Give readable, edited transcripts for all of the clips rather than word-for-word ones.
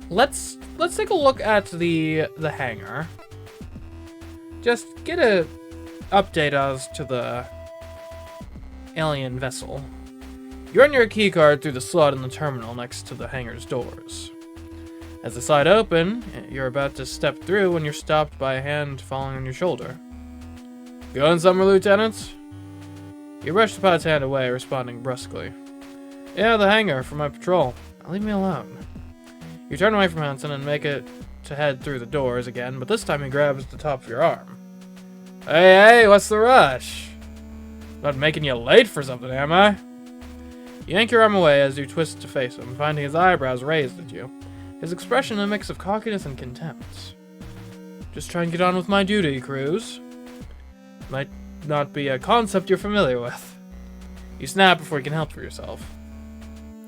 let's take a look at the hangar. Just get a update as to the alien vessel. You run your keycard through the slot in the terminal next to the hangar's doors. As the slide open, you're about to step through when you're stopped by a hand falling on your shoulder. Going somewhere, Lieutenant? You brush the pilot's hand away, responding brusquely. Yeah, the hangar for my patrol. Leave me alone. You turn away from Hansen and make it to head through the doors again, but this time he grabs the top of your arm. Hey, what's the rush? Not making you late for something, am I? You yank your arm away as you twist to face him, finding his eyebrows raised at you. His expression a mix of cockiness and contempt. Just try and get on with my duty, Cruz. Might not be a concept you're familiar with. You snap before you can help for yourself.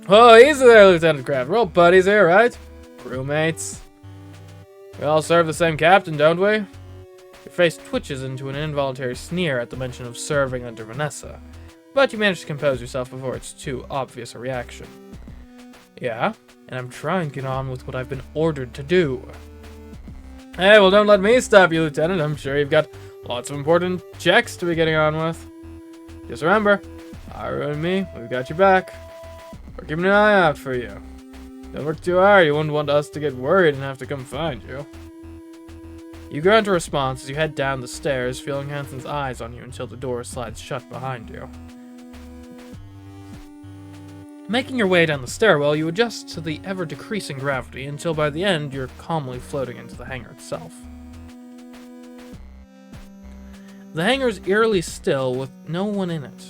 Oh, easy there, Lieutenant Kraft. We're all buddies here, right? Crewmates. We all serve the same captain, don't we? Your face twitches into an involuntary sneer at the mention of serving under Vanessa, but you manage to compose yourself before it's too obvious a reaction. Yeah, and I'm trying to get on with what I've been ordered to do. Hey, well, don't let me stop you, Lieutenant. I'm sure you've got lots of important checks to be getting on with. Just remember, Ira and me, we've got your back. We're keeping an eye out for you. Don't work too hard. You wouldn't want us to get worried and have to come find you. You grunt a response as you head down the stairs, feeling Hansen's eyes on you until the door slides shut behind you. Making your way down the stairwell, you adjust to the ever-decreasing gravity until by the end you're calmly floating into the hangar itself. The hangar is eerily still with no one in it.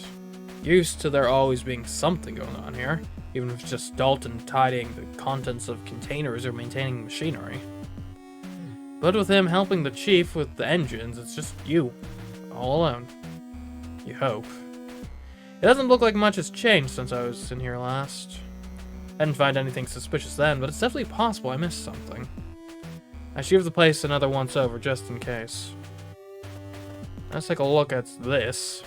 You're used to there always being something going on here, even if it's just Dalton tidying the contents of containers or maintaining machinery. But with him helping the chief with the engines, it's just you, all alone. You hope. It doesn't look like much has changed since I was in here last. I didn't find anything suspicious then, but it's definitely possible I missed something. I should give the place another once over just in case. Let's take a look at this.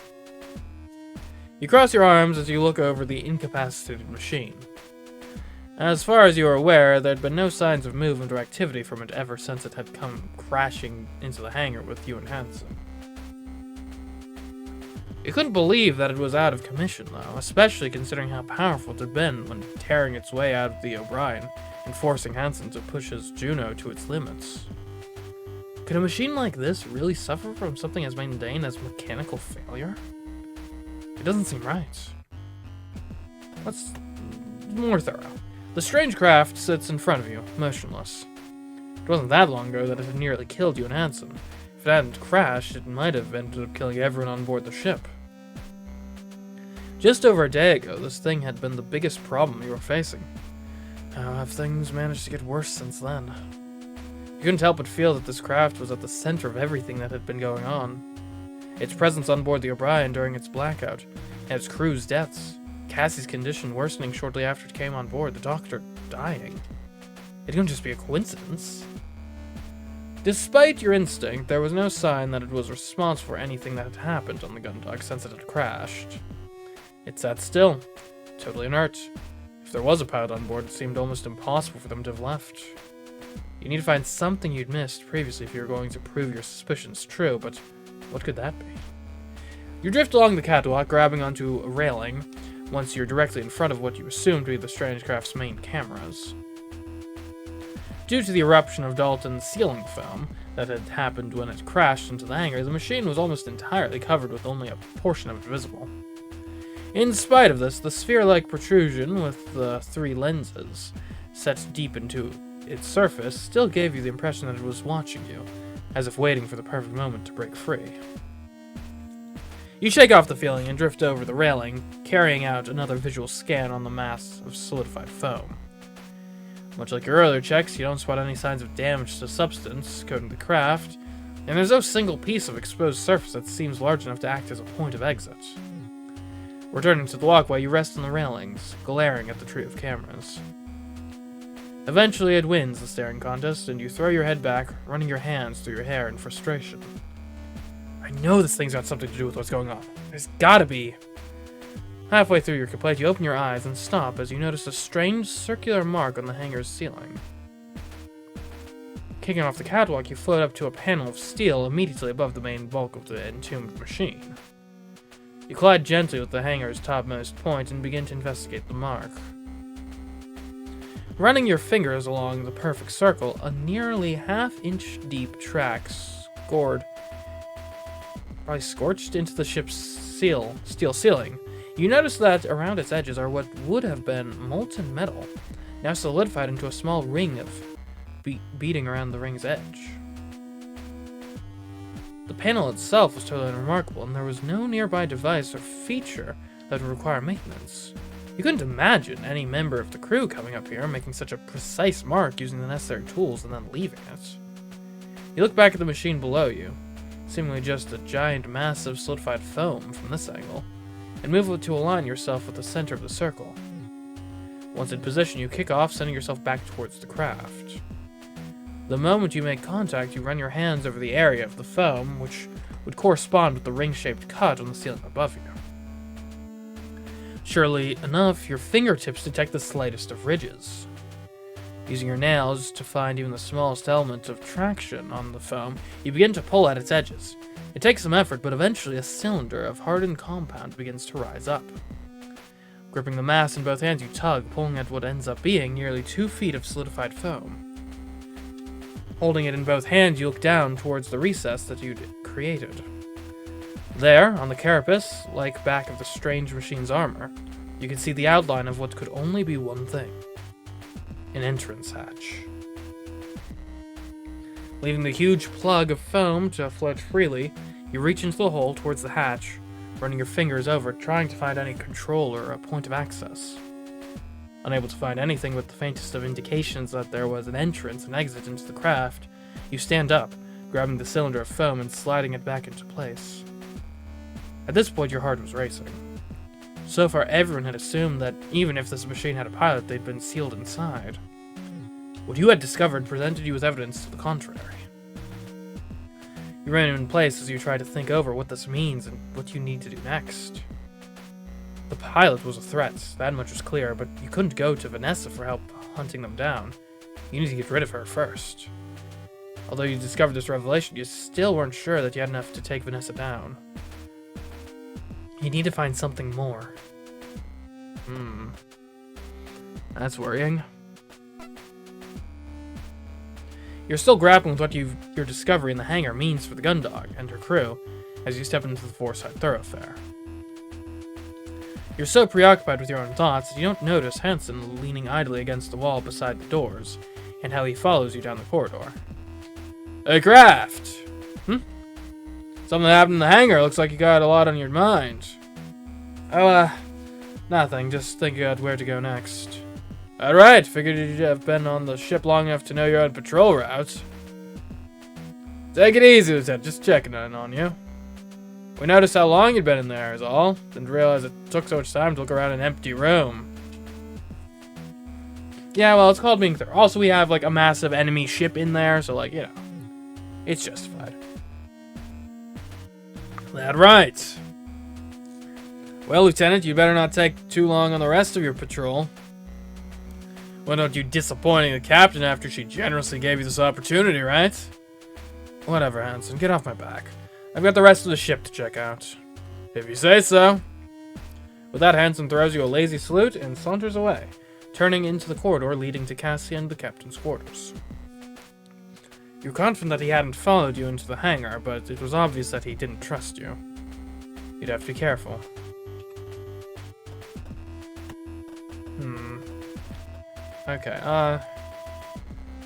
You cross your arms as you look over the incapacitated machine. As far as you are aware, there had been no signs of movement or activity from it ever since it had come crashing into the hangar with you and Hansen. You couldn't believe that it was out of commission, though, especially considering how powerful it had been when tearing its way out of the O'Brien and forcing Hansen to push his Juno to its limits. Could a machine like this really suffer from something as mundane as mechanical failure? It doesn't seem right. Let's more thorough. The strange craft sits in front of you, motionless. It wasn't that long ago that it had nearly killed you and Hansen. If it hadn't crashed, it might have ended up killing everyone on board the ship. Just over a day ago, this thing had been the biggest problem you were facing. How have things managed to get worse since then? You couldn't help but feel that this craft was at the center of everything that had been going on. Its presence on board the O'Brien during its blackout, and its crew's deaths, Cassie's condition worsening shortly after it came on board, the doctor dying. It couldn't just be a coincidence. Despite your instinct, there was no sign that it was responsible for anything that had happened on the Gun-Dog since it had crashed. It sat still, totally inert. If there was a pilot on board, it seemed almost impossible for them to have left. You need to find something you'd missed previously if you were going to prove your suspicions true, but what could that be? You drift along the catwalk, grabbing onto a railing, once you're directly in front of what you assume to be the strange craft's main cameras. Due to the eruption of Dalton's sealing foam that had happened when it crashed into the hangar, the machine was almost entirely covered with only a portion of it visible. In spite of this, the sphere-like protrusion with the 3 lenses set deep into its surface still gave you the impression that it was watching you, as if waiting for the perfect moment to break free. You shake off the feeling and drift over the railing, carrying out another visual scan on the mass of solidified foam. Much like your earlier checks, you don't spot any signs of damage to substance coating the craft, and there's no single piece of exposed surface that seems large enough to act as a point of exit. Returning to the walkway, you rest on the railings, glaring at the tree of cameras. Eventually, it wins the staring contest, and you throw your head back, running your hands through your hair in frustration. I know this thing's got something to do with what's going on. There's gotta be. Halfway through your complaint, you open your eyes and stop as you notice a strange circular mark on the hangar's ceiling. Kicking off the catwalk, you float up to a panel of steel immediately above the main bulk of the entombed machine. You collide gently with the hangar's topmost point and begin to investigate the mark. Running your fingers along the perfect circle, a nearly half-inch deep track probably scorched into the ship's steel ceiling. You notice that around its edges are what would have been molten metal, now solidified into a small ring of beating around the ring's edge. The panel itself was totally unremarkable, and there was no nearby device or feature that would require maintenance. You couldn't imagine any member of the crew coming up here, making such a precise mark using the necessary tools, and then leaving it. You look back at the machine below you, seemingly just a giant mass of solidified foam from this angle, and move it to align yourself with the center of the circle. Once in position, you kick off, sending yourself back towards the craft. The moment you make contact, you run your hands over the area of the foam, which would correspond with the ring-shaped cut on the ceiling above you. Surely enough, your fingertips detect the slightest of ridges. Using your nails to find even the smallest element of traction on the foam, you begin to pull at its edges. It takes some effort, but eventually a cylinder of hardened compound begins to rise up. Gripping the mass in both hands, you tug, pulling at what ends up being nearly 2 feet of solidified foam. Holding it in both hands, you look down towards the recess that you'd created. There, on the carapace, like back of the strange machine's armor, you can see the outline of what could only be one thing: an entrance hatch. Leaving the huge plug of foam to float freely, you reach into the hole towards the hatch, running your fingers over it, trying to find any control or a point of access. Unable to find anything with the faintest of indications that there was an entrance and exit into the craft, you stand up, grabbing the cylinder of foam and sliding it back into place. At this point, your heart was racing. So far, everyone had assumed that even if this machine had a pilot, they'd been sealed inside. What you had discovered presented you with evidence to the contrary. You ran in place as you tried to think over what this means and what you need to do next. The pilot was a threat, that much was clear, but you couldn't go to Vanessa for help hunting them down. You need to get rid of her first. Although you discovered this revelation, you still weren't sure that you had enough to take Vanessa down. You need to find something more. That's worrying. You're still grappling with what your discovery in the hangar means for the Gun-Dog and her crew as you step into the four-side thoroughfare. You're so preoccupied with your own thoughts that you don't notice Hansen leaning idly against the wall beside the doors, and how he follows you down the corridor. Hey, Craft! Something happened in the hangar. Looks like you got a lot on your mind. Oh, nothing. Just thinking about where to go next. Alright, figured you'd have been on the ship long enough to know you're on patrol route. Take it easy, Lieutenant. Just checking in on you. We noticed how long you'd been in there, is all. Didn't realize it took so much time to look around an empty room. Yeah, well, it's called being thorough. Also, we have, like, a massive enemy ship in there, so, like, you know, it's justified. That right. Well, Lieutenant, you better not take too long on the rest of your patrol. Why don't you disappointing the captain after she generously gave you this opportunity, right? Whatever, Hansen, get off my back. I've got the rest of the ship to check out. If you say so. With that, Hansen throws you a lazy salute and saunters away, turning into the corridor leading to Cassie and the captain's quarters. You're confident that he hadn't followed you into the hangar, but it was obvious that he didn't trust you. You'd have to be careful. Okay,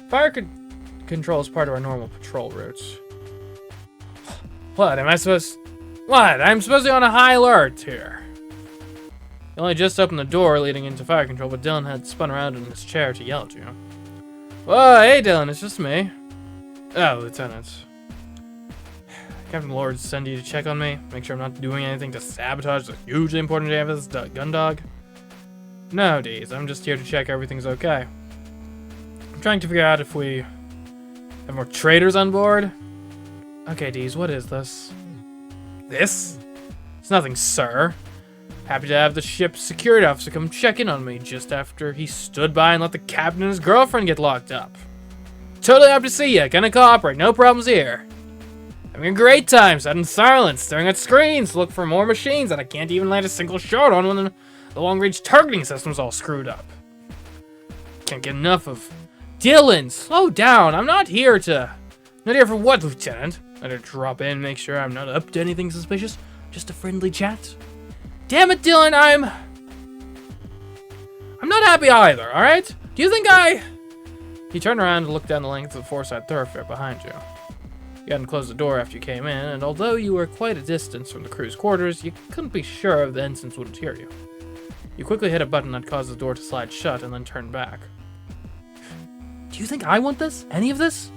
fire control is part of our normal patrol routes. What, I'm supposed to be on a high alert here. You only just opened the door leading into fire control, but Dylan had spun around in his chair to yell at you. Whoa, hey Dylan, it's just me. Oh, Lieutenant. Captain Lord send you to check on me, make sure I'm not doing anything to sabotage the hugely important JFS Gun-Dog. No, Deez, I'm just here to check everything's okay. I'm trying to figure out if we have more traitors on board. Okay, Deez, what is this? This? It's nothing, sir. Happy to have the ship's security officer come check in on me just after he stood by and let the captain and his girlfriend get locked up. Totally happy to see you. Gonna cooperate. No problems here. Having a great time, sat in silence, staring at screens, look for more machines that I can't even land a single shot on when the long-range targeting system's all screwed up. Can't get enough of... Dylan, slow down. I'm not here to... Not here for what, Lieutenant? I'm gonna drop in, make sure I'm not up to anything suspicious. Just a friendly chat. Damn it, Dylan, I'm not happy either, alright? Do you think You turned around and looked down the length of the four-side thoroughfare behind you. You hadn't closed the door after you came in, and although you were quite a distance from the crew's quarters, you couldn't be sure if the ensigns wouldn't hear you. You quickly hit a button that caused the door to slide shut and then turned back. Do you think I want this? Any of this?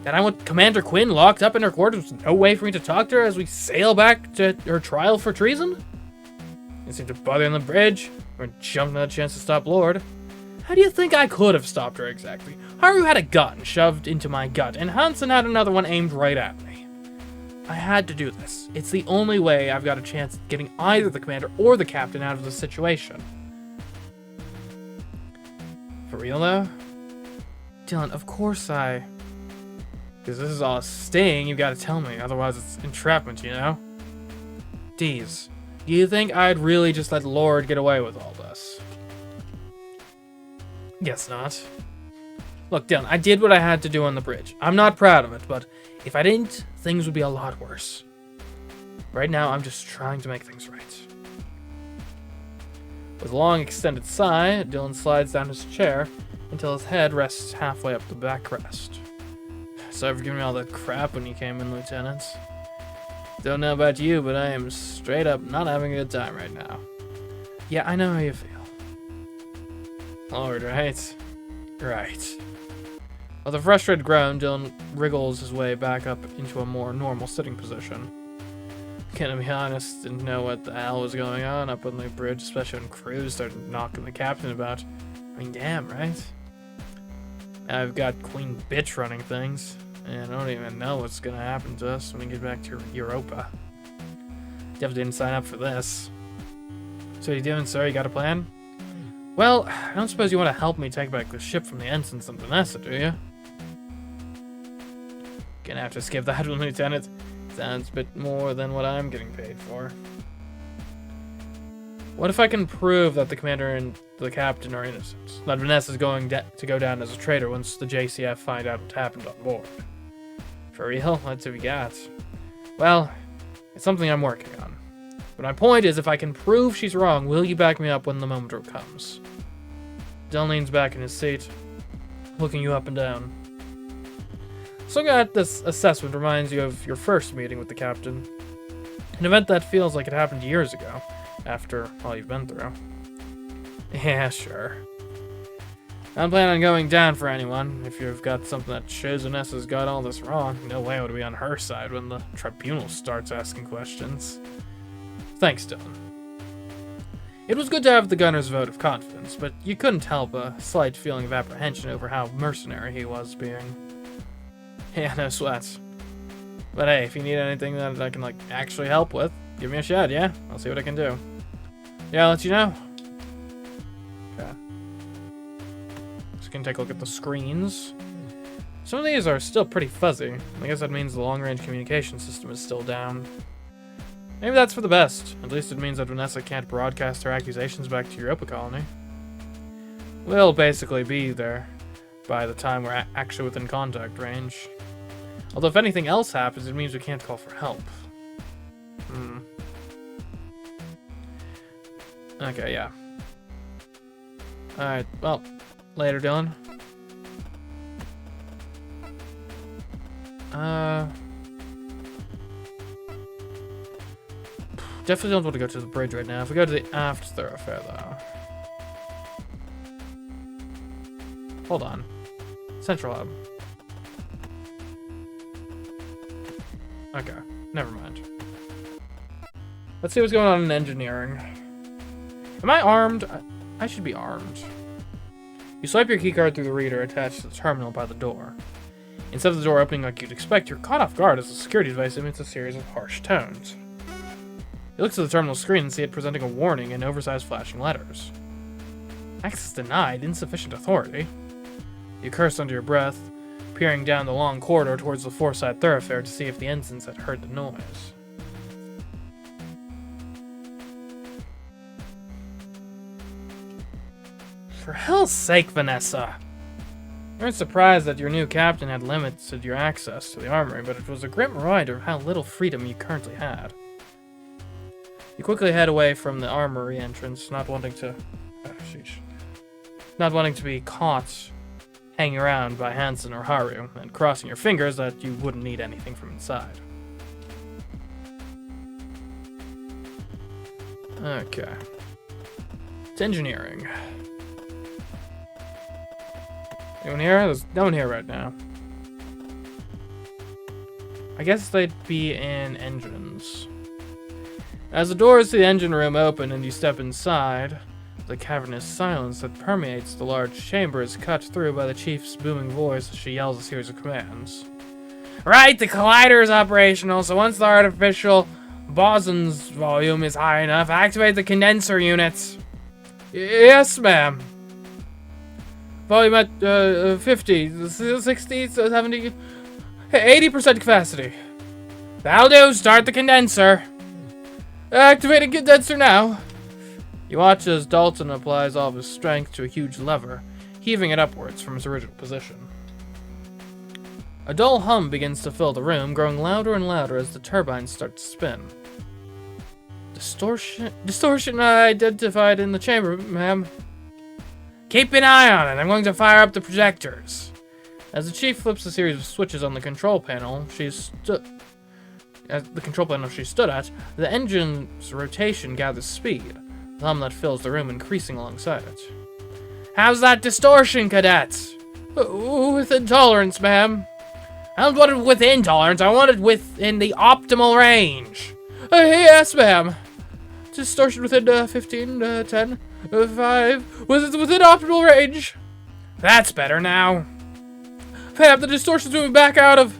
That I want Commander Quinn locked up in her quarters with no way for me to talk to her as we sail back to her trial for treason? You seem to bother on the bridge, or jumping at a chance to stop Lord. How do you think I could have stopped her exactly? Haru had a gun shoved into my gut, and Hansen had another one aimed right at me. I had to do this. It's the only way I've got a chance at getting either the commander or the captain out of the situation. For real, though? Dylan, of course Because this is all a sting, you've got to tell me, otherwise it's entrapment, you know? Deez, do you think I'd really just let Lord get away with all this? Guess not. Look, Dylan, I did what I had to do on the bridge. I'm not proud of it, but if I didn't, things would be a lot worse. Right now, I'm just trying to make things right. With a long, extended sigh, Dylan slides down his chair until his head rests halfway up the backrest. Sorry for giving me all the crap when you came in, Lieutenant. Don't know about you, but I am straight up not having a good time right now. Yeah, I know how you feel. Lord, right? Right. With a frustrated groan, Dylan wriggles his way back up into a more normal sitting position. Gonna be honest, didn't know what the hell was going on up on the bridge, especially when crews started knocking the captain about. I mean, damn, right? Now I've got Queen Bitch running things, and I don't even know what's gonna happen to us when we get back to Europa. Definitely didn't sign up for this. So what are you doing, sir? You got a plan? Well, I don't suppose you want to help me take back the ship from the ensigns and Vanessa, do you? Gonna have to skip that one, Lieutenant. Sounds a bit more than what I'm getting paid for. What if I can prove that the commander and the captain are innocent? That Vanessa's going to go down as a traitor once the JCF find out what happened on board. For real? That's what we got. Well, it's something I'm working on. But my point is, if I can prove she's wrong, will you back me up when the moment comes? Dylan leans back in his seat, looking you up and down. So that this assessment reminds you of your first meeting with the captain. An event that feels like it happened years ago, after all you've been through. Yeah, sure. I don't plan on going down for anyone. If you've got something that shows Vanessa's got all this wrong, no way would it be on her side when the tribunal starts asking questions. Thanks, Dylan. It was good to have the gunner's vote of confidence, but you couldn't help a slight feeling of apprehension over how mercenary he was being. Yeah, no sweats. But hey, if you need anything that I can, actually help with, give me a shout, yeah? I'll see what I can do. Yeah, I'll let you know. Okay. Just gonna take a look at the screens. Some of these are still pretty fuzzy. I guess that means the long-range communication system is still down. Maybe that's for the best. At least it means that Vanessa can't broadcast her accusations back to Europa Colony. We'll basically be there by the time we're actually within contact range. Although if anything else happens, it means we can't call for help. Okay, yeah. Alright, well, later, Dylan. Definitely don't want to go to the bridge right now. If we go to the aft thoroughfare, though. Hold on. Central hub. Okay, never mind. Let's see what's going on in engineering. Am I armed? I should be armed. You swipe your keycard through the reader attached to the terminal by the door. Instead of the door opening like you'd expect, you're caught off guard as the security device emits a series of harsh tones. You look to the terminal screen and see it presenting a warning in oversized flashing letters. Access denied, insufficient authority. You curse under your breath, peering down the long corridor towards the four-side thoroughfare to see if the ensigns had heard the noise. For hell's sake, Vanessa! You weren't surprised that your new captain had limited your access to the armory, but it was a grim reminder of how little freedom you currently had. You quickly head away from the armory entrance, not wanting to be caught hanging around by Hansen or Haru, and crossing your fingers that you wouldn't need anything from inside. Okay. It's engineering. Anyone here? There's no one here right now. I guess they'd be in engines. As the doors to the engine room open and you step inside, the cavernous silence that permeates the large chamber is cut through by the chief's booming voice as she yells a series of commands. Right, the collider is operational, so once the artificial boson's volume is high enough, activate the condenser units. Yes, ma'am. Volume at 50, 60, 70, 80% capacity. That'll do, start the condenser. Activating condenser now. You watch as Dalton applies all of his strength to a huge lever, heaving it upwards from its original position. A dull hum begins to fill the room, growing louder and louder as the turbines start to spin. Distortion identified in the chamber, ma'am. Keep an eye on it. I'm going to fire up the projectors. As the chief flips a series of switches on the control panel she stood at, the engine's rotation gathers speed, the hum that fills the room increasing alongside it. How's that distortion, cadets? Within tolerance, ma'am. I don't want it within tolerance. I want it within the optimal range. Yes, ma'am. Distortion within 15, 10, 5. Within optimal range. That's better now. Ma'am, the distortion's moving back out of...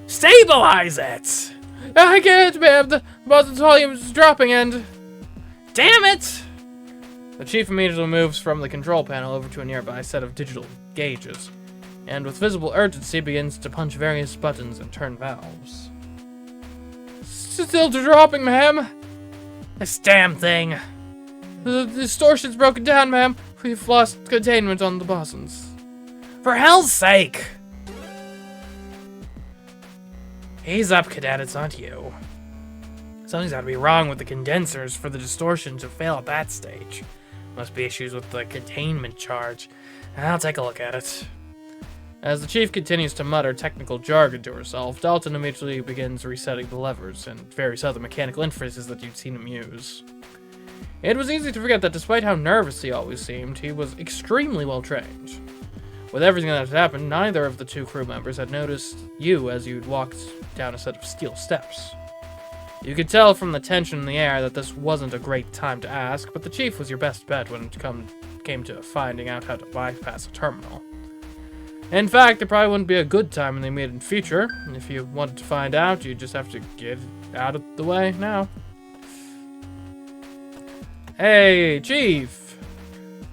Stabilize it! I can't, ma'am. The boson's volume is dropping and... Damn it! The chief immediately moves from the control panel over to a nearby set of digital gauges, and with visible urgency begins to punch various buttons and turn valves. Still dropping, ma'am. This damn thing. The distortion's broken down, ma'am. We've lost containment on the bosons. For hell's sake! Ease up, cadet, it's not you. Something's gotta be wrong with the condensers for the distortion to fail at that stage. Must be issues with the containment charge. I'll take a look at it. As the chief continues to mutter technical jargon to herself, Dalton immediately begins resetting the levers and various other mechanical interfaces that you'd seen him use. It was easy to forget that despite how nervous he always seemed, he was extremely well trained. With everything that had happened, neither of the two crew members had noticed you as you'd walked down a set of steel steps. You could tell from the tension in the air that this wasn't a great time to ask, but the chief was your best bet when it came to finding out how to bypass a terminal. In fact, it probably wouldn't be a good time in the immediate future. If you wanted to find out, you'd just have to get out of the way now. Hey, Chief!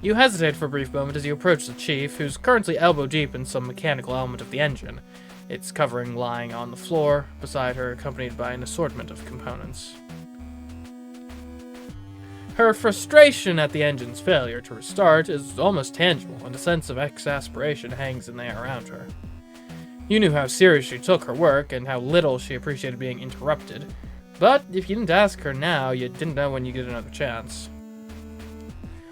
You hesitate for a brief moment as you approach the chief, who's currently elbow deep in some mechanical element of the engine, its covering lying on the floor beside her, accompanied by an assortment of components. Her frustration at the engine's failure to restart is almost tangible, and a sense of exasperation hangs in the air around her. You knew how serious she took her work, and how little she appreciated being interrupted, but if you didn't ask her now, you didn't know when you'd get another chance.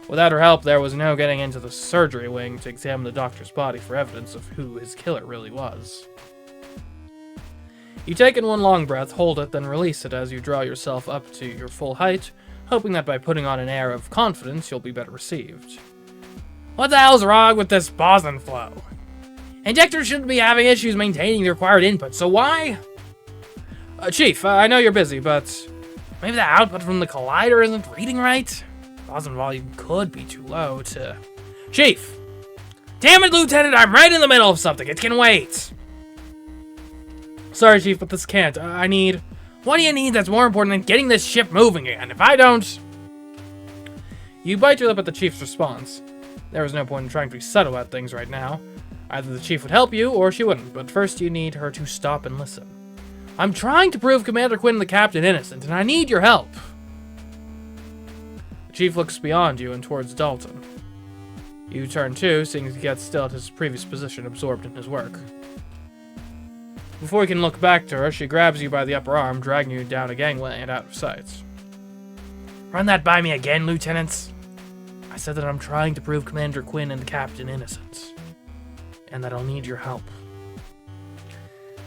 Without her help, there was no getting into the surgery wing to examine the doctor's body for evidence of who his killer really was. You take in one long breath, hold it, then release it as you draw yourself up to your full height, hoping that by putting on an air of confidence, you'll be better received. What the hell's wrong with this boson flow? Injectors shouldn't be having issues maintaining the required input, so why? Chief, I know you're busy, but maybe the output from the collider isn't reading right? Boson volume could be too low to... Chief! Damn it, Lieutenant, I'm right in the middle of something. It can wait. Sorry, Chief, but this can't. I need... What do you need that's more important than getting this ship moving again? If I don't... You bite your lip at the Chief's response. There was no point in trying to be subtle about things right now. Either the chief would help you, or she wouldn't, but first you need her to stop and listen. I'm trying to prove Commander Quinn and the captain innocent, and I need your help. The chief looks beyond you and towards Dalton. You turn too, seeing he gets still at his previous position, absorbed in his work. Before you can look back to her, she grabs you by the upper arm, dragging you down a gangway and out of sight. Run that by me again, Lieutenant. I said that I'm trying to prove Commander Quinn and the captain innocent, and that I'll need your help.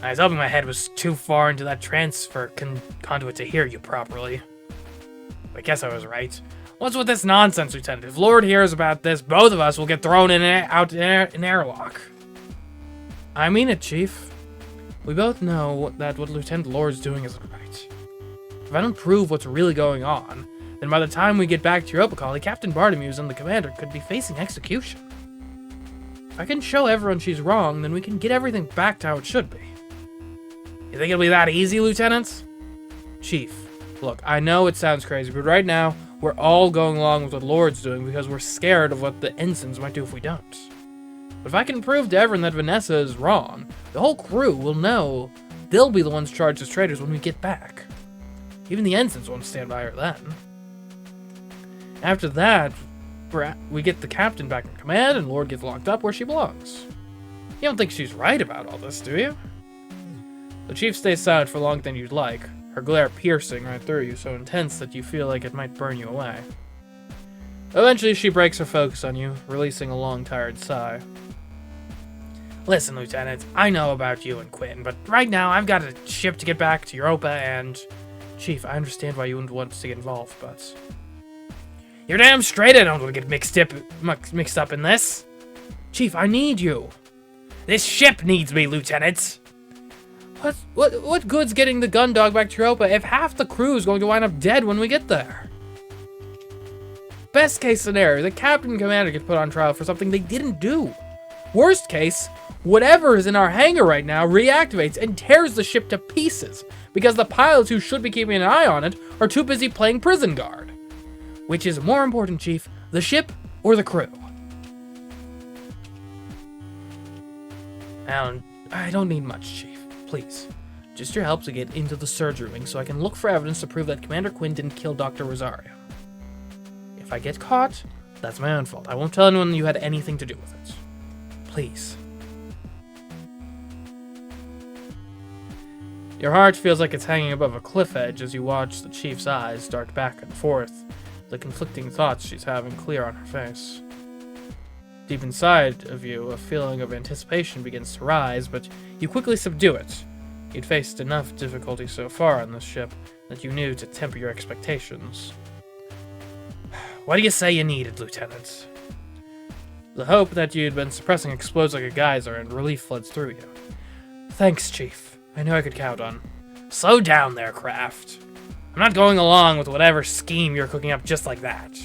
I was hoping my head was too far into that transfer conduit to hear you properly. I guess I was right. What's with this nonsense, Lieutenant? If Lord hears about this, both of us will get thrown out in an airlock. I mean it, Chief. We both know that what Lieutenant Lord's doing isn't right. If I don't prove what's really going on, then by the time we get back to Europa Colony, Captain Bartomuse and the commander could be facing execution. If I can show everyone she's wrong, then we can get everything back to how it should be. You think it'll be that easy, Lieutenant? Chief, look, I know it sounds crazy, but right now, we're all going along with what Lord's doing because we're scared of what the ensigns might do if we don't. But if I can prove to everyone that Vanessa is wrong, the whole crew will know they'll be the ones charged as traitors when we get back. Even the ensigns won't stand by her then. After that, we get the captain back in command and Lord gets locked up where she belongs. You don't think she's right about all this, do you? The chief stays silent for longer than you'd like, her glare piercing right through you, so intense that you feel like it might burn you away. Eventually, she breaks her focus on you, releasing a long, tired sigh. Listen, Lieutenant, I know about you and Quinn, but right now I've got a ship to get back to Europa and... Chief, I understand why you wouldn't want us to get involved, but... You're damn straight I don't want to get mixed up in this. Chief, I need you. This ship needs me, Lieutenant. What good's getting the Gun-Dog back to Europa if half the crew is going to wind up dead when we get there? Best case scenario, the captain and commander get put on trial for something they didn't do. Worst case, whatever is in our hangar right now reactivates and tears the ship to pieces because the pilots who should be keeping an eye on it are too busy playing prison guard. Which is more important, Chief, the ship or the crew? I don't need much, Chief. Please, just your help to get into the surgery wing so I can look for evidence to prove that Commander Quinn didn't kill Dr. Rosario. If I get caught, that's my own fault. I won't tell anyone you had anything to do with it. Please. Your heart feels like it's hanging above a cliff edge as you watch the chief's eyes dart back and forth, the conflicting thoughts she's having clear on her face. Deep inside of you, a feeling of anticipation begins to rise, but you quickly subdue it. You'd faced enough difficulty so far on this ship that you knew to temper your expectations. What do you say you needed, Lieutenant? The hope that you'd been suppressing explodes like a geyser and relief floods through you. Thanks, Chief. I knew I could count on. Slow down there, Kraft. I'm not going along with whatever scheme you're cooking up just like that.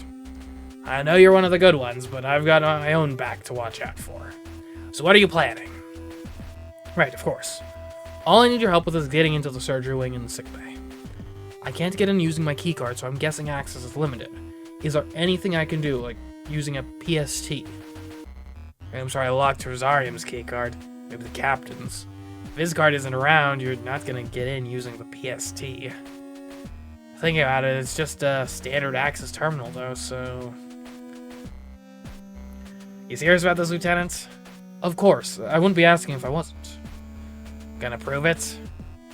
I know you're one of the good ones, but I've got my own back to watch out for. So what are you planning? Right, of course. All I need your help with is getting into the surgery wing and the sickbay. I can't get in using my keycard, so I'm guessing access is limited. Is there anything I can do, like using a PST? I'm sorry, I locked Rosarium's keycard. Maybe the captain's. If his card isn't around, you're not gonna get in using the PST. Thinking about it, it's just a standard access terminal, though, so... You serious about this, Lieutenant? Of course. I wouldn't be asking if I wasn't. Gonna prove it?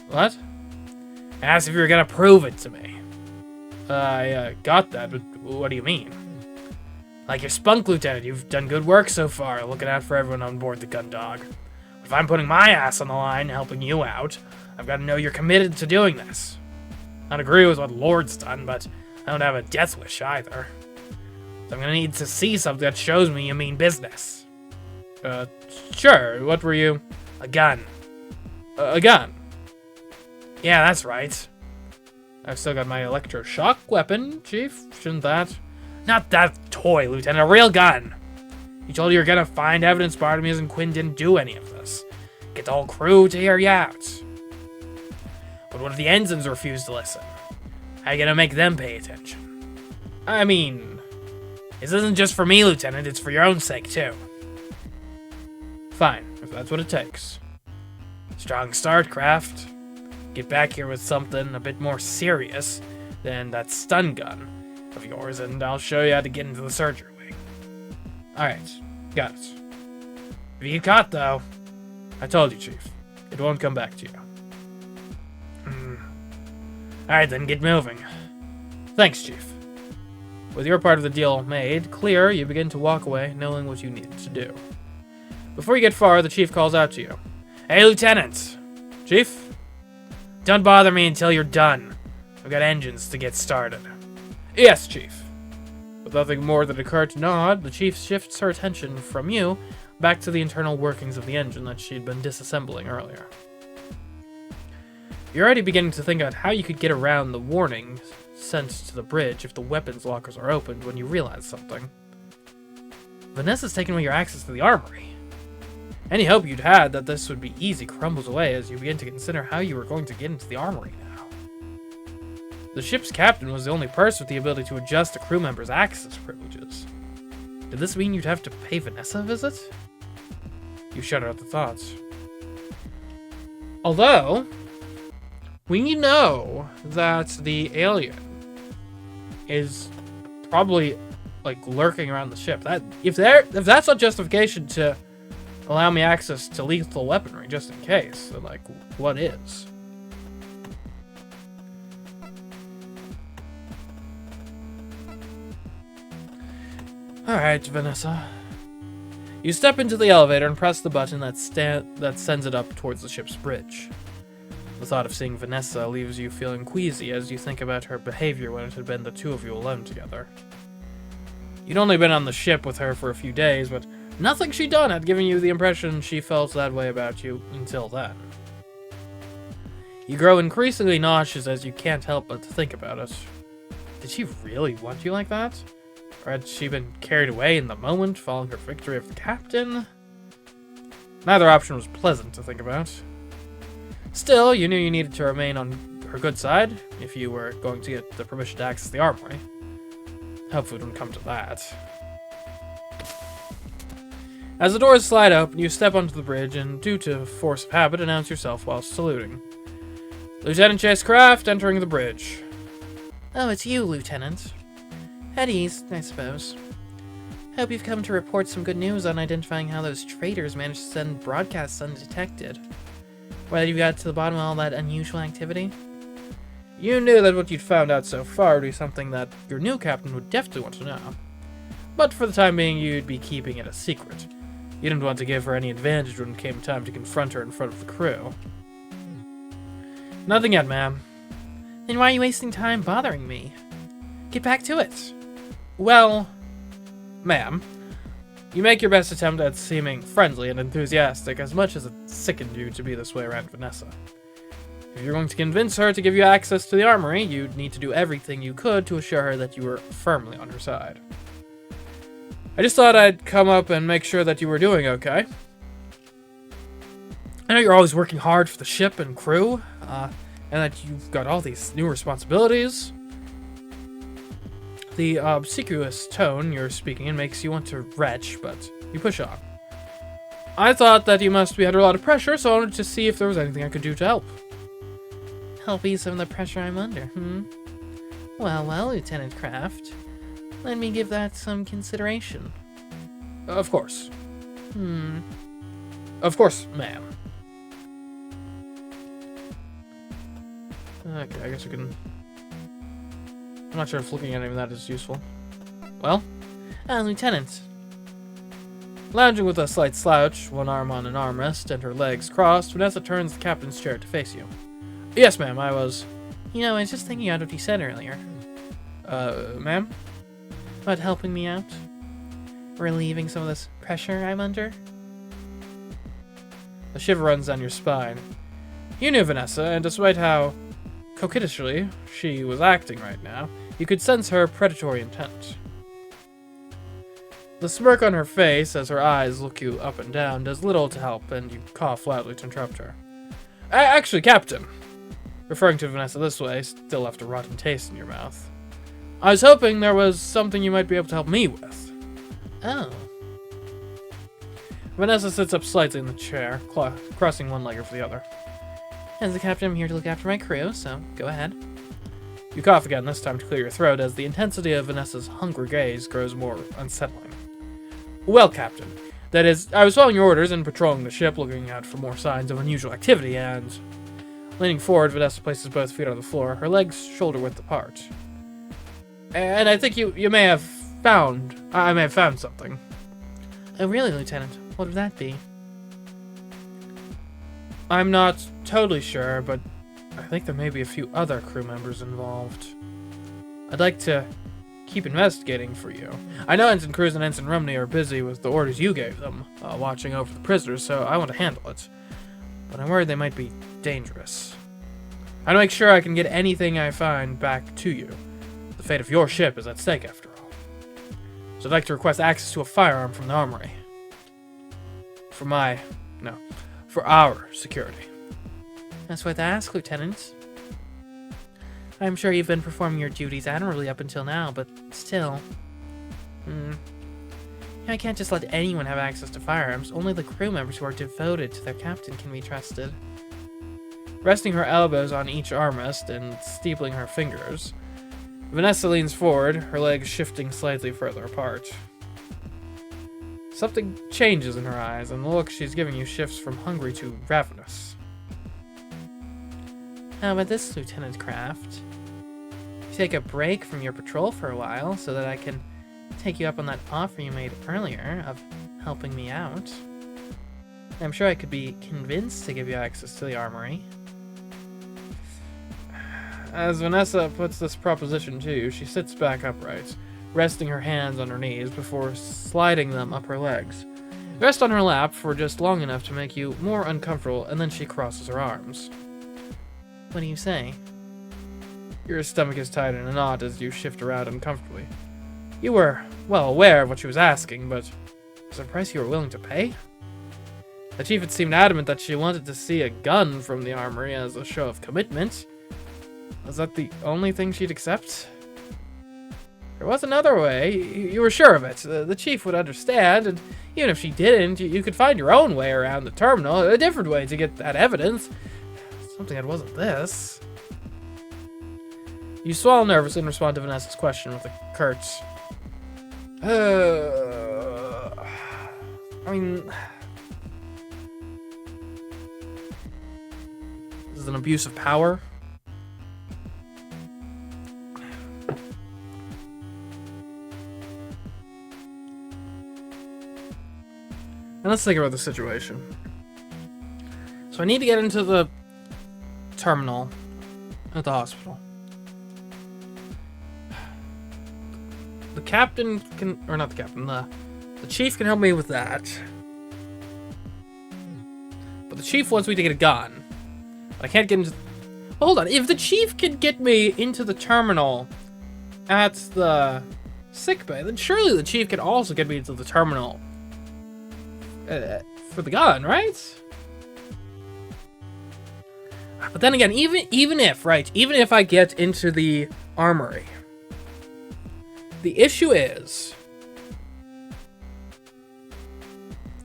What? I asked if you were gonna prove it to me. I got that, but what do you mean? Like your spunk, Lieutenant. You've done good work so far, looking out for everyone on board the Gun-Dog. But if I'm putting my ass on the line, helping you out, I've got to know you're committed to doing this. I don't agree with what Lord's done, but I don't have a death wish either. So I'm gonna need to see something that shows me you mean business. Sure. What were you? A gun. A gun? Yeah, that's right. I've still got my electroshock weapon, Chief. Shouldn't that? Not that toy, Lieutenant. A real gun. You told you were gonna find evidence Bartomuse and Quinn didn't do any of this. Get the whole crew to hear you out. But what if the ensigns refuse to listen? How are you gonna make them pay attention? I mean, this isn't just for me, Lieutenant. It's for your own sake, too. Fine, if that's what it takes. Strong start, Craft. Get back here with something a bit more serious than that stun gun of yours, and I'll show you how to get into the surgery wing. Alright, got it. If you get caught, though, I told you, Chief, it won't come back to you. Alright then, get moving. Thanks, Chief. With your part of the deal made clear, you begin to walk away, knowing what you need to do. Before you get far, the Chief calls out to you. Hey, Lieutenant! Chief? Don't bother me until you're done. I've got engines to get started. Yes, Chief. With nothing more than a curt nod, the Chief shifts her attention from you back to the internal workings of the engine that she'd been disassembling earlier. You're already beginning to think about how you could get around the warning sent to the bridge if the weapons lockers are opened when you realize something. Vanessa's taken away your access to the armory. Any hope you'd had that this would be easy crumbles away as you begin to consider how you were going to get into the armory now. The ship's captain was the only person with the ability to adjust a crew member's access privileges. Did this mean you'd have to pay Vanessa a visit? You shudder at the thoughts. Although, we know that the alien is probably like lurking around the ship. That if that's not justification to allow me access to lethal weaponry just in case, then like what is? Alright, Vanessa. You step into the elevator and press the button that sends it up towards the ship's bridge. The thought of seeing Vanessa leaves you feeling queasy as you think about her behavior when it had been the two of you alone together. You'd only been on the ship with her for a few days, but nothing she'd done had given you the impression she felt that way about you until then. You grow increasingly nauseous as you can't help but think about it. Did she really want you like that? Or had she been carried away in the moment, following her victory of the captain? Neither option was pleasant to think about. Still, you knew you needed to remain on her good side if you were going to get the permission to access the armory. Hopefully it wouldn't come to that. As the doors slide open, you step onto the bridge and, due to force of habit, announce yourself while saluting. Lieutenant JFS entering the bridge. Oh, it's you, Lieutenant. At ease, I suppose. Hope you've come to report some good news on identifying how those traitors managed to send broadcasts undetected. Whether you got to the bottom of all that unusual activity? You knew that what you'd found out so far would be something that your new captain would definitely want to know. But for the time being, you'd be keeping it a secret. You didn't want to give her any advantage when it came time to confront her in front of the crew. Nothing yet, ma'am. Then why are you wasting time bothering me? Get back to it. Well, ma'am, you make your best attempt at seeming friendly and enthusiastic as much as it sickened you to be this way around Vanessa. If you're going to convince her to give you access to the armory, you'd need to do everything you could to assure her that you were firmly on her side. I just thought I'd come up and make sure that you were doing okay. I know you're always working hard for the ship and crew, and that you've got all these new responsibilities. The obsequious tone you're speaking in makes you want to retch, but you push on. I thought that you must be under a lot of pressure, so I wanted to see if there was anything I could do to help. Help ease some of the pressure I'm under, Well, Lieutenant Craft. Let me give that some consideration. Of course. Of course, ma'am. Okay, I guess we can... I'm not sure if looking at any of that is useful. Well? Lieutenant. Lounging with a slight slouch, one arm on an armrest and her legs crossed, Vanessa turns the captain's chair to face you. Yes, ma'am, I was... You know, I was just thinking out what you said earlier. Ma'am? About helping me out? Relieving some of this pressure I'm under? A shiver runs down your spine. You knew Vanessa, and despite how coquettishly she was acting right now, you could sense her predatory intent. The smirk on her face as her eyes look you up and down does little to help, and you cough loudly to interrupt her. Actually, Captain, referring to Vanessa this way, still left a rotten taste in your mouth. I was hoping there was something you might be able to help me with. Oh. Vanessa sits up slightly in the chair, crossing one leg over the other. As the captain, I'm here to look after my crew, so go ahead. You cough again, this time to clear your throat, as the intensity of Vanessa's hungry gaze grows more unsettling. Well, Captain, that is, I was following your orders and patrolling the ship, looking out for more signs of unusual activity, and... Leaning forward, Vanessa places both feet on the floor, her legs shoulder-width apart. And I think I may have found something. Oh, really, Lieutenant? What would that be? I'm not totally sure, but I think there may be a few other crew members involved. I'd like to keep investigating for you. I know Ensign Cruz and Ensign Rumney are busy with the orders you gave them, watching over the prisoners, so I want to handle it. But I'm worried they might be dangerous. I want to make sure I can get anything I find back to you. The fate of your ship is at stake, after all. So I'd like to request access to a firearm from the armory. For our security. That's what I ask, Lieutenant. I'm sure you've been performing your duties admirably up until now, but still. I can't just let anyone have access to firearms. Only the crew members who are devoted to their captain can be trusted. Resting her elbows on each armrest and steepling her fingers, Vanessa leans forward, her legs shifting slightly further apart. Something changes in her eyes, and the look she's giving you shifts from hungry to ravenous. How about this, Lieutenant Craft? You take a break from your patrol for a while, so that I can take you up on that offer you made earlier of helping me out. I'm sure I could be convinced to give you access to the armory. As Vanessa puts this proposition to you, she sits back upright, resting her hands on her knees before sliding them up her legs. Rest on her lap for just long enough to make you more uncomfortable, and then she crosses her arms. What do you say? Your stomach is tied in a knot as you shift around uncomfortably. You were well aware of what she was asking, but was there a price you were willing to pay? The chief had seemed adamant that she wanted to see a gun from the armory as a show of commitment. Was that the only thing she'd accept? There was another way. You were sure of it. The chief would understand, and even if she didn't, you could find your own way around the terminal, a different way to get that evidence. Something that wasn't this. You swallow nervously and respond to Vanessa's question with a curt, I mean... This is an abuse of power. And let's think about the situation. So I need to get into the terminal at the hospital. The captain can, or not the captain, the chief can help me with that. But the chief wants me to get a gun. But I can't get into... Well, hold on, if the chief can get me into the terminal at the sickbay, then surely the chief can also get me into the terminal for the gun, right? But then again, even if I get into the armory, the issue is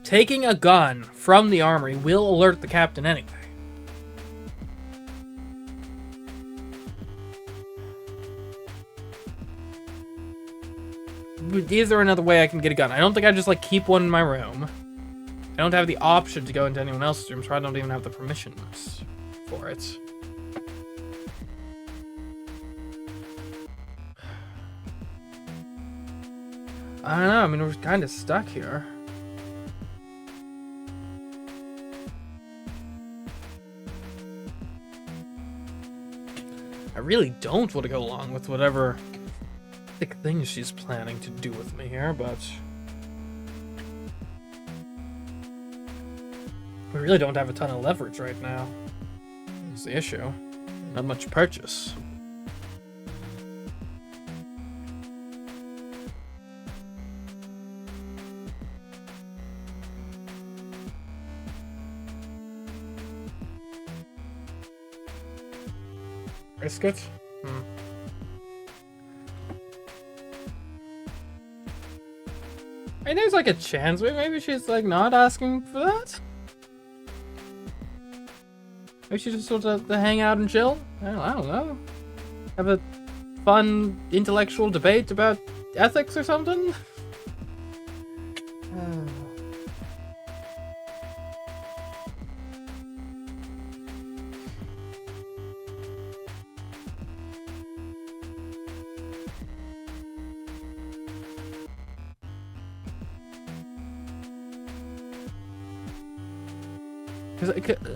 taking a gun from the armory will alert the captain anyway. Is there another way I can get a gun? I don't think I just like keep one in my room. I don't have the option to go into anyone else's room, so I don't even have the permissions for it. I don't know, I mean, we're kind of stuck here. I really don't want to go along with whatever thick things she's planning to do with me here, but... we really don't have a ton of leverage right now. That's the issue. Not much purchase. Risk it? I think there's like a chance maybe she's like not asking for that. Maybe she just wants to hang out and chill. I don't know. Have a fun intellectual debate about ethics or something.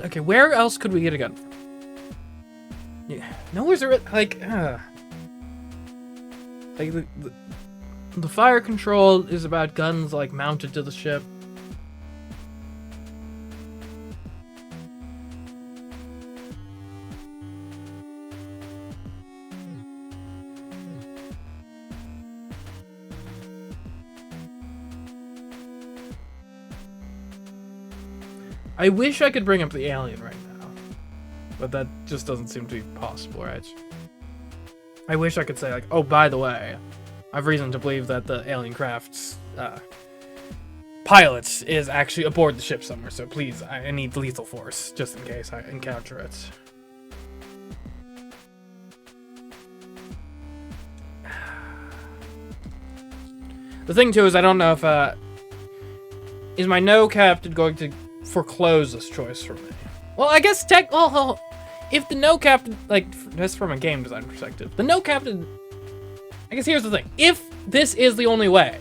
Okay, where else could we get a gun? Yeah, nowhere's there, like the fire control is about guns like mounted to the ship. I wish I could bring up the alien right now, but that just doesn't seem to be possible, right? I wish I could say, like, oh, by the way, I've reason to believe that the alien craft's pilot is actually aboard the ship somewhere, so please, I need lethal force, just in case I encounter it. The thing, too, is I don't know if, is my no captain going to foreclose this choice for me? Well, I guess if the no captain, like, that's from a game design perspective, the no captain, I guess here's the thing. If this is the only way,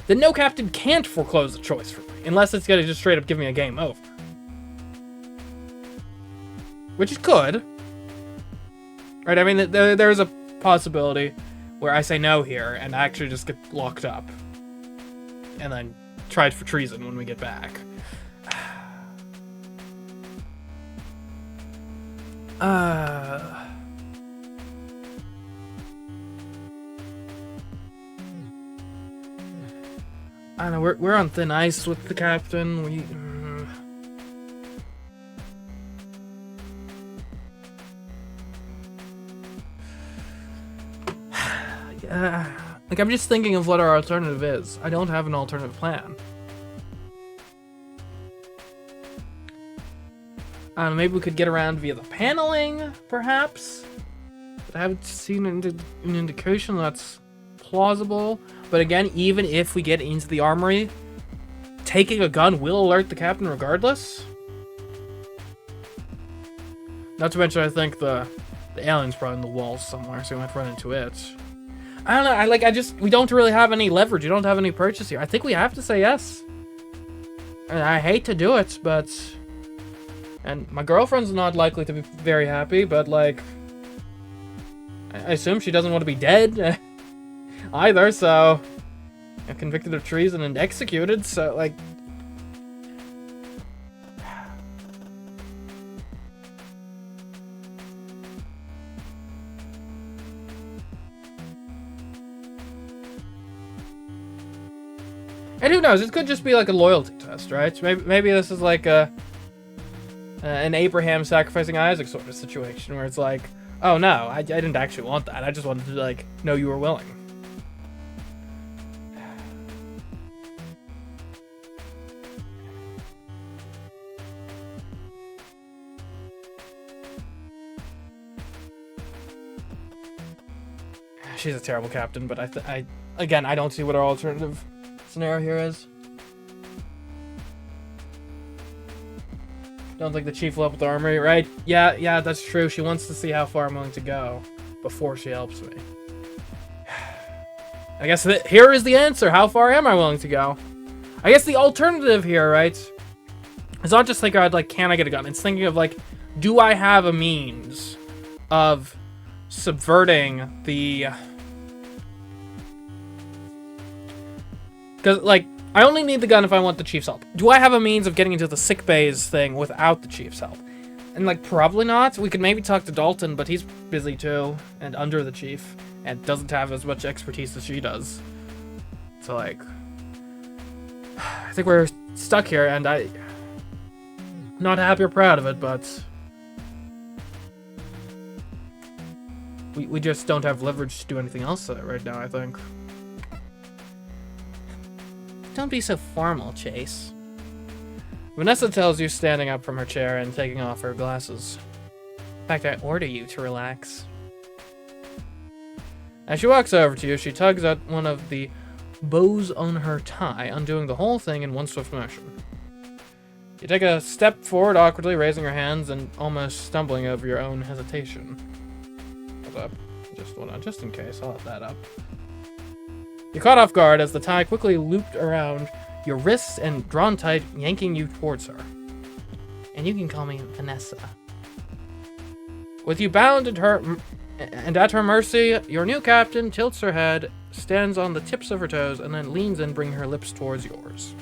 then no captain can't foreclose the choice for me, unless it's gonna just straight up give me a game over. Which it could. Right, I mean, there's a possibility where I say no here, and I actually just get locked up. And then tried for treason when we get back. I don't know, we're on thin ice with the captain. Yeah, like, I'm just thinking of what our alternative is. I don't have an alternative plan. I don't know, maybe we could get around via the paneling, perhaps? But I haven't seen an indication that's plausible. But again, even if we get into the armory, taking a gun will alert the captain regardless. Not to mention, I think the alien's probably in the walls somewhere, so we might run into it. I don't know, we don't really have any leverage. We don't have any purchase here. I think we have to say yes. And I hate to do it, but... And my girlfriend's not likely to be very happy, but, like... I assume she doesn't want to be dead either, so... I'm convicted of treason and executed, so, like... And who knows, it could just be like a loyalty test, right? Maybe this is like an Abraham sacrificing Isaac sort of situation, where it's like, oh no, I didn't actually want that. I just wanted to, like, know you were willing. She's a terrible captain, but again, I don't see what our alternative scenario here is. Don't think the chief will help with the armory, right? Yeah, that's true. She wants to see how far I'm willing to go before she helps me. I guess here is the answer. How far am I willing to go? I guess the alternative here, right, is not just thinking about, like, can I get a gun? It's thinking of, like, do I have a means of subverting the... Because, like, I only need the gun if I want the chief's help. Do I have a means of getting into the sick bays thing without the chief's help? And, like, probably not. We could maybe talk to Dalton, but he's busy too, and under the chief, and doesn't have as much expertise as she does. So, like, I think we're stuck here, and I'm not happy or proud of it, but we just don't have leverage to do anything else right now, I think. Don't be so formal, Chase. Vanessa tells you, standing up from her chair and taking off her glasses. In fact, I order you to relax. As she walks over to you, she tugs at one of the bows on her tie, undoing the whole thing in one swift motion. You take a step forward awkwardly, raising your hands and almost stumbling over your own hesitation. Hold up. Hold on, just in case. I'll have that up. You're caught off guard as the tie quickly looped around your wrists and drawn tight, yanking you towards her. And you can call me Vanessa. With you bound at her mercy, your new captain tilts her head, stands on the tips of her toes, and then leans in, bringing her lips towards yours.